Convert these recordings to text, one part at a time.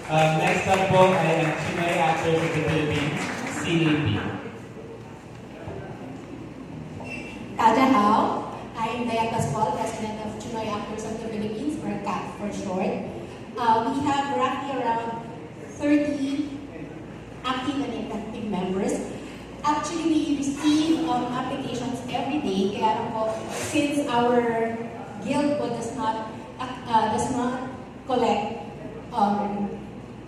Next up po ay ang Chinoy Actors of the Philippines, CAP. 大家好, I'm Dayan Pascual, President of Chinoy Actors of the Philippines, or CAP for short. We have roughly around 30 active and inactive members. Actually, we receive applications every day. Kaya lang po, since our guild po does not collect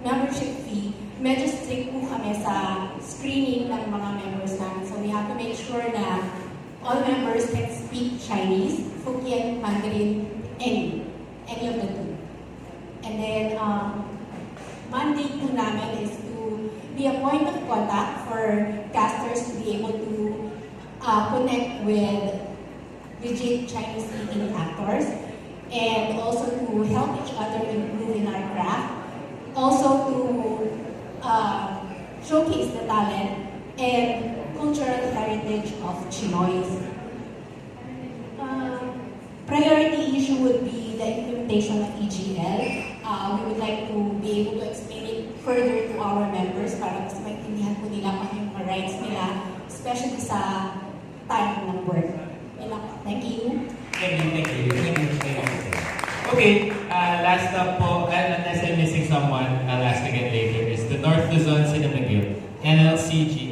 membership fee, medyo strict po kami sa screening ng mga members namin. So we have to make sure na all members can speak Chinese, Hokkien, Mandarin, any of the two. And then, mandate po namin is to be a point of contact for casters to be able to connect with legit Chinese-speaking actors, and also to help each other improve in our craft, also to showcase the talent and cultural heritage of Chinoys. Priority issue would be the implementation of EGL. We would like to be able to explain it further to our members para mas maintindihan po nila kung yung mga rights nila, especially sa time ng work. Thank you. Thank you. Okay, last up po, unless I'm missing someone, I'll ask again later, is the North Luzon Cinema Guild, NLCG.